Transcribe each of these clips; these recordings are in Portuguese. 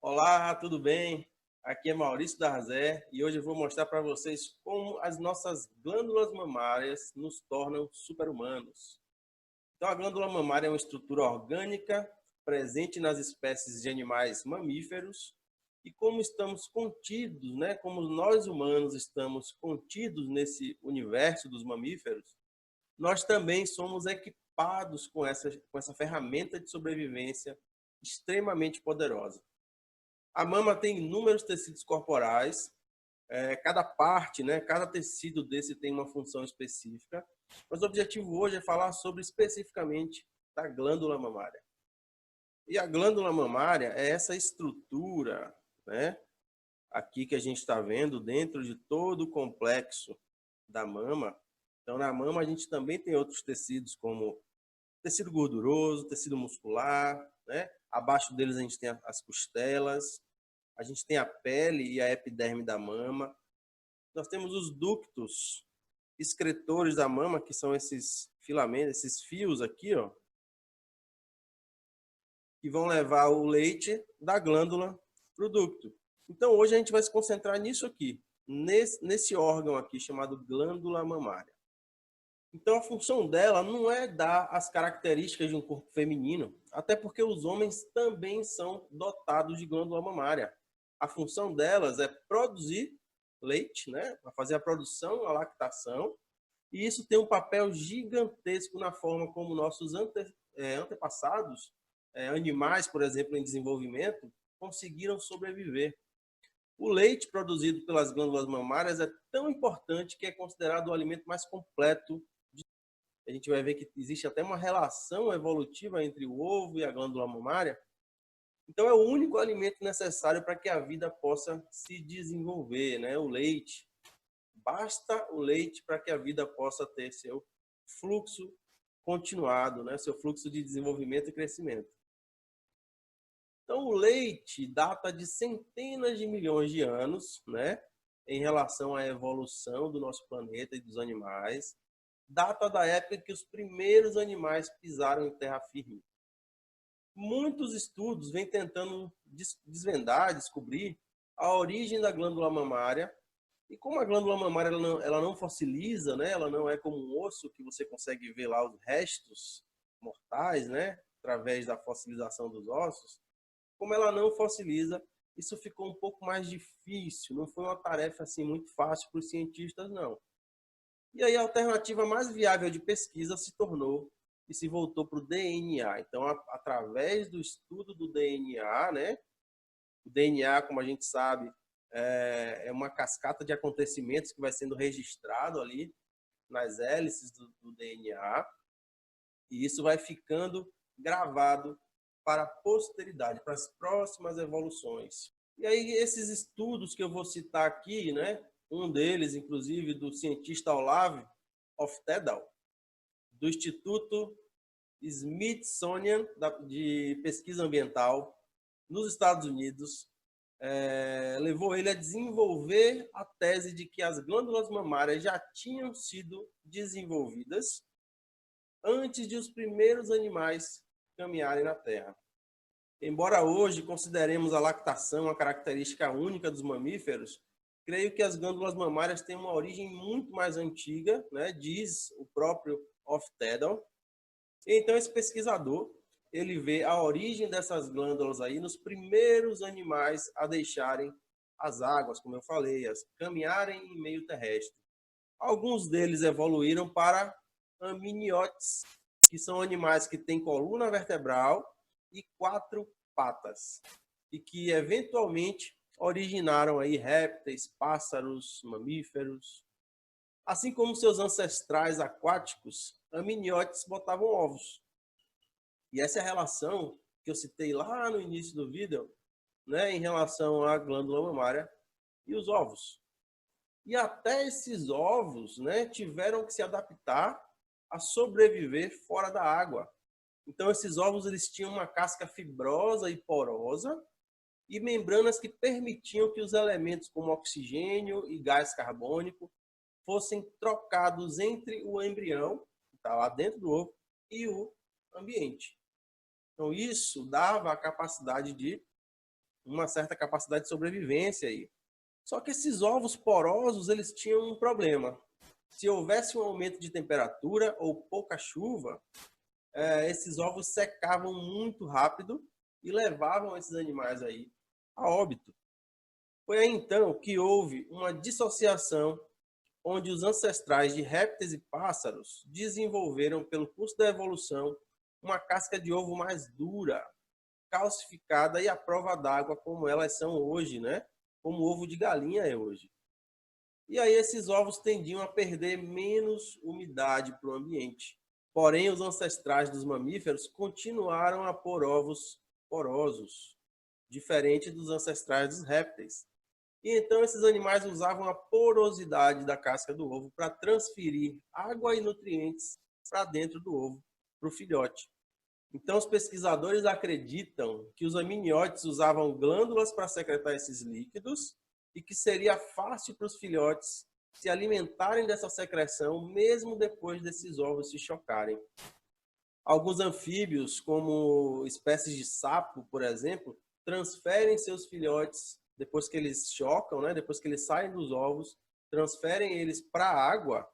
Olá, tudo bem? Aqui é Maurício Darzé e hoje eu vou mostrar para vocês como as nossas glândulas mamárias nos tornam super-humanos. Então, a glândula mamária é uma estrutura orgânica presente nas espécies de animais mamíferos e como estamos contidos, como nós humanos estamos contidos nesse universo dos mamíferos, nós também somos equipados com essa ferramenta de sobrevivência extremamente poderosa. A mama tem inúmeros tecidos corporais, cada parte, cada tecido desse tem uma função específica, mas o objetivo hoje é falar sobre especificamente da glândula mamária. E a glândula mamária é essa estrutura, né, aqui que a gente está vendo dentro de todo o complexo da mama. Então, na mama a gente também tem outros tecidos, como tecido gorduroso, tecido muscular, né? Abaixo deles a gente tem as costelas, a gente tem a pele e a epiderme da mama. Nós temos os ductos excretores da mama, que são esses filamentos, esses fios aqui, ó, que vão levar o leite da glândula para o ducto. Então, hoje a gente vai se concentrar nisso aqui, nesse órgão aqui chamado glândula mamária. Então, a função dela não é dar as características de um corpo feminino, até porque os homens também são dotados de glândula mamária. A função delas é produzir leite, né, para fazer a produção, a lactação, e isso tem um papel gigantesco na forma como nossos antepassados, animais, por exemplo, em desenvolvimento, conseguiram sobreviver. O leite produzido pelas glândulas mamárias é tão importante que é considerado o alimento mais completo. A gente vai ver que existe até uma relação evolutiva entre o ovo e a glândula mamária. Então, é o único alimento necessário para que a vida possa se desenvolver, né? O leite. Basta o leite para que a vida possa ter seu fluxo continuado, né? Seu fluxo de desenvolvimento e crescimento. Então, o leite data de centenas de milhões de anos, né? Em relação à evolução do nosso planeta e dos animais. Data da época que os primeiros animais pisaram em terra firme. Muitos estudos vêm tentando desvendar, descobrir a origem da glândula mamária. E como a glândula mamária ela não fossiliza, né? Ela não é como um osso que você consegue ver lá os restos mortais, né? Através da fossilização dos ossos. Como ela não fossiliza, isso ficou um pouco mais difícil. Não foi uma tarefa assim muito fácil para os cientistas, não. E aí a alternativa mais viável de pesquisa se tornou e se voltou para o DNA. Então, através do estudo do DNA, né? O DNA, como a gente sabe, é uma cascata de acontecimentos que vai sendo registrado ali nas hélices do DNA, e isso vai ficando gravado para a posteridade, para as próximas evoluções. E aí esses estudos que eu vou citar aqui, né? Um deles, inclusive, do cientista Olav Hofstadter, do Instituto Smithsonian de Pesquisa Ambiental nos Estados Unidos, levou ele a desenvolver a tese de que as glândulas mamárias já tinham sido desenvolvidas antes de os primeiros animais caminharem na Terra. Embora hoje consideremos a lactação uma característica única dos mamíferos, creio que as glândulas mamárias têm uma origem muito mais antiga, né, diz o próprio Hofstadter. Então, esse pesquisador, ele vê a origem dessas glândulas aí nos primeiros animais a deixarem as águas, como eu falei, a caminharem em meio terrestre. Alguns deles evoluíram para amniotes, que são animais que têm coluna vertebral e 4 patas, e que eventualmente originaram aí répteis, pássaros, mamíferos. Assim como seus ancestrais aquáticos, amniotes botavam ovos. E essa é a relação que eu citei lá no início do vídeo, né, em relação à glândula mamária e os ovos. E até esses ovos, né, tiveram que se adaptar a sobreviver fora da água. Então, esses ovos eles tinham uma casca fibrosa e porosa e membranas que permitiam que os elementos como oxigênio e gás carbônico fossem trocados entre o embrião, que está lá dentro do ovo, e o ambiente. Então, isso dava a capacidade de uma certa capacidade de sobrevivência aí. Só que esses ovos porosos, eles tinham um problema. Se houvesse um aumento de temperatura ou pouca chuva, esses ovos secavam muito rápido e levavam esses animais aí a óbito. Foi aí então que houve uma dissociação onde os ancestrais de répteis e pássaros desenvolveram, pelo curso da evolução, uma casca de ovo mais dura, calcificada e à prova d'água, como elas são hoje, né? Como o ovo de galinha é hoje. E aí esses ovos tendiam a perder menos umidade para o ambiente. Porém, os ancestrais dos mamíferos continuaram a pôr ovos porosos, diferente dos ancestrais dos répteis. E então esses animais usavam a porosidade da casca do ovo para transferir água e nutrientes para dentro do ovo, para o filhote. Então os pesquisadores acreditam que os amnióticos usavam glândulas para secretar esses líquidos e que seria fácil para os filhotes se alimentarem dessa secreção mesmo depois desses ovos se chocarem. Alguns anfíbios, como espécies de sapo, por exemplo, transferem seus filhotes depois que eles chocam, né? Depois que eles saem dos ovos, transferem eles para a água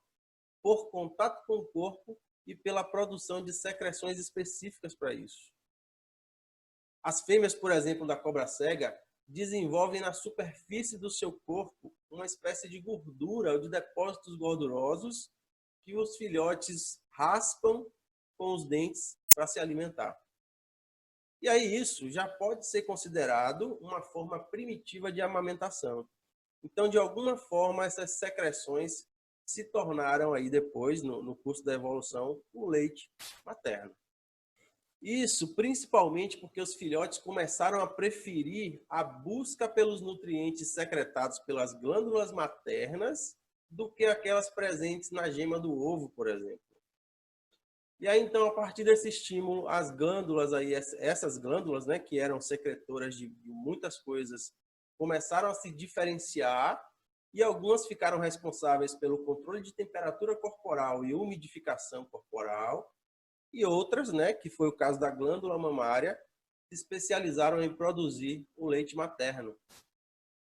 por contato com o corpo e pela produção de secreções específicas para isso. As fêmeas, por exemplo, da cobra cega, desenvolvem na superfície do seu corpo uma espécie de gordura ou de depósitos gordurosos que os filhotes raspam com os dentes para se alimentar. E aí isso já pode ser considerado uma forma primitiva de amamentação. Então, de alguma forma, essas secreções se tornaram aí depois, no curso da evolução, o leite materno. Isso principalmente porque os filhotes começaram a preferir a busca pelos nutrientes secretados pelas glândulas maternas do que aquelas presentes na gema do ovo, por exemplo. E aí, então, a partir desse estímulo, as glândulas aí, essas glândulas, né, que eram secretoras de muitas coisas, começaram a se diferenciar e algumas ficaram responsáveis pelo controle de temperatura corporal e umidificação corporal, e outras, né, que foi o caso da glândula mamária, se especializaram em produzir o leite materno.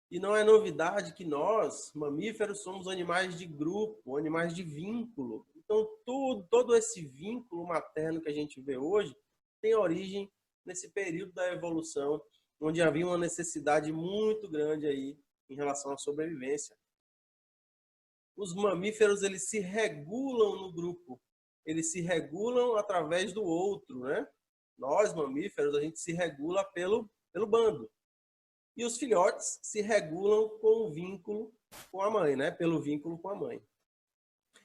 E não é novidade que nós, mamíferos, somos animais de grupo, animais de vínculo. Então, todo esse vínculo materno que a gente vê hoje tem origem nesse período da evolução, onde havia uma necessidade muito grande aí em relação à sobrevivência. Os mamíferos, eles se regulam no grupo, eles se regulam através do outro, né? Nós, mamíferos, a gente se regula pelo bando. E os filhotes se regulam com o vínculo com a mãe, né? Pelo vínculo com a mãe.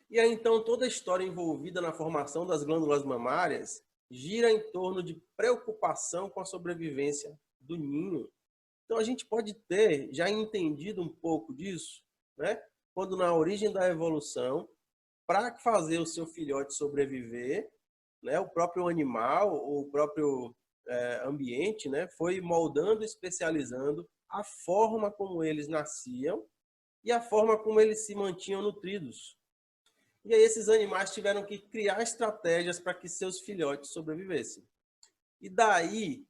E aí, então, toda a história envolvida na formação das glândulas mamárias gira em torno de preocupação com a sobrevivência do ninho. Então, a gente pode ter já entendido um pouco disso, né? Quando na origem da evolução, para fazer o seu filhote sobreviver, né? O próprio animal, o próprio ambiente, né? Foi moldando e especializando a forma como eles nasciam e a forma como eles se mantinham nutridos. E aí esses animais tiveram que criar estratégias para que seus filhotes sobrevivessem. E daí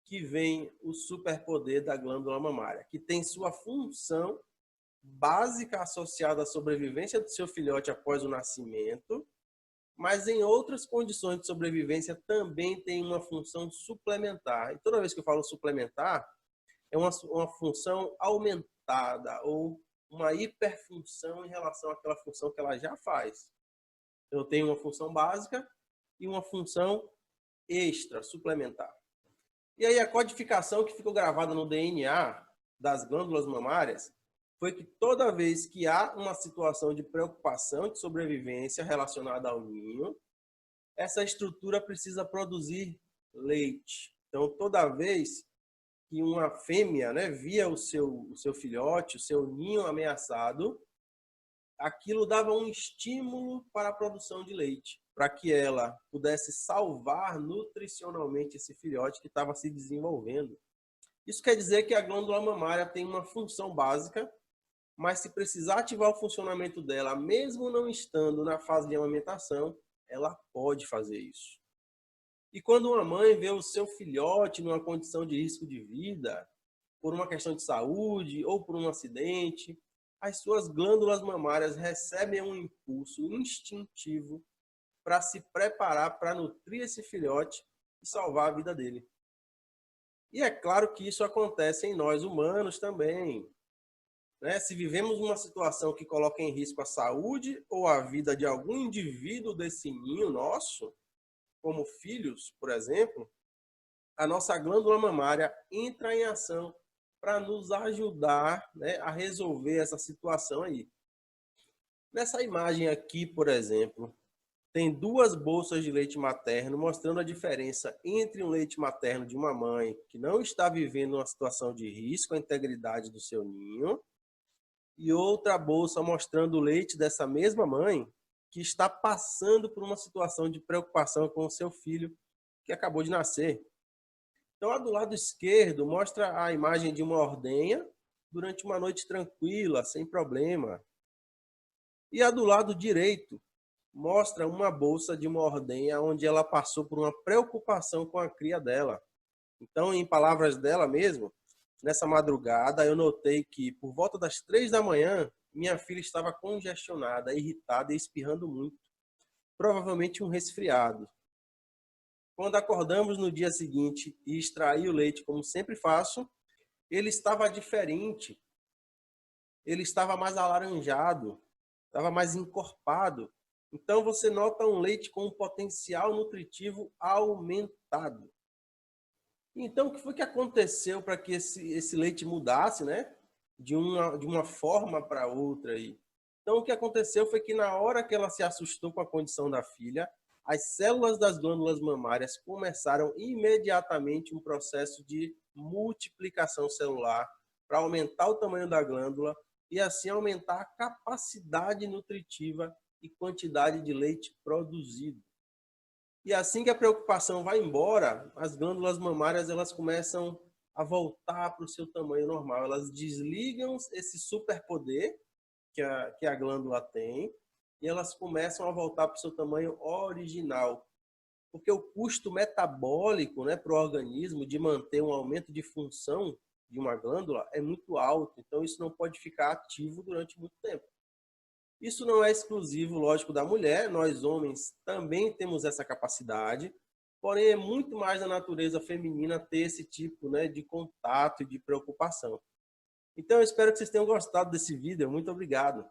que vem o superpoder da glândula mamária, que tem sua função básica associada à sobrevivência do seu filhote após o nascimento, mas em outras condições de sobrevivência também tem uma função suplementar. E toda vez que eu falo suplementar, é uma função aumentada ou uma hiperfunção em relação àquela função que ela já faz. Eu tenho uma função básica e uma função extra, suplementar. E aí a codificação que ficou gravada no DNA das glândulas mamárias foi que toda vez que há uma situação de preocupação de sobrevivência relacionada ao ninho, essa estrutura precisa produzir leite. Então, toda vez que uma fêmea, né, via o seu filhote, o seu ninho ameaçado, aquilo dava um estímulo para a produção de leite, para que ela pudesse salvar nutricionalmente esse filhote que estava se desenvolvendo. Isso quer dizer que a glândula mamária tem uma função básica, mas se precisar ativar o funcionamento dela, mesmo não estando na fase de amamentação, ela pode fazer isso. E quando uma mãe vê o seu filhote numa condição de risco de vida, por uma questão de saúde ou por um acidente, as suas glândulas mamárias recebem um impulso instintivo para se preparar para nutrir esse filhote e salvar a vida dele. E é claro que isso acontece em nós humanos também, né? Se vivemos uma situação que coloca em risco a saúde ou a vida de algum indivíduo desse ninho nosso, como filhos, por exemplo, a nossa glândula mamária entra em ação para nos ajudar, né, a resolver essa situação aí. Nessa imagem aqui, por exemplo, tem duas bolsas de leite materno mostrando a diferença entre um leite materno de uma mãe que não está vivendo uma situação de risco à integridade do seu ninho e outra bolsa mostrando o leite dessa mesma mãe que está passando por uma situação de preocupação com o seu filho que acabou de nascer. Então, a do lado esquerdo mostra a imagem de uma ordenha durante uma noite tranquila, sem problema. E a do lado direito mostra uma bolsa de uma ordenha onde ela passou por uma preocupação com a cria dela. Então, em palavras dela mesmo, nessa madrugada eu notei que por volta das 3 da manhã, minha filha estava congestionada, irritada e espirrando muito. Provavelmente um resfriado. Quando acordamos no dia seguinte e extraí o leite, como sempre faço, ele estava diferente. Ele estava mais alaranjado, estava mais encorpado. Então você nota um leite com um potencial nutritivo aumentado. Então o que foi que aconteceu para que esse leite mudasse, né? De uma forma para outra aí. Então o que aconteceu foi que na hora que ela se assustou com a condição da filha, as células das glândulas mamárias começaram imediatamente um processo de multiplicação celular para aumentar o tamanho da glândula e assim aumentar a capacidade nutritiva e quantidade de leite produzido. E assim que a preocupação vai embora, as glândulas mamárias elas começam a voltar para o seu tamanho normal. Elas desligam esse superpoder que a glândula tem e elas começam a voltar para o seu tamanho original. Porque o custo metabólico, né, para o organismo de manter um aumento de função de uma glândula é muito alto. Então, isso não pode ficar ativo durante muito tempo. Isso não é exclusivo, lógico, da mulher. Nós, homens, também temos essa capacidade. Porém, é muito mais da natureza feminina ter esse tipo, né, de contato e de preocupação. Então, eu espero que vocês tenham gostado desse vídeo. Muito obrigado.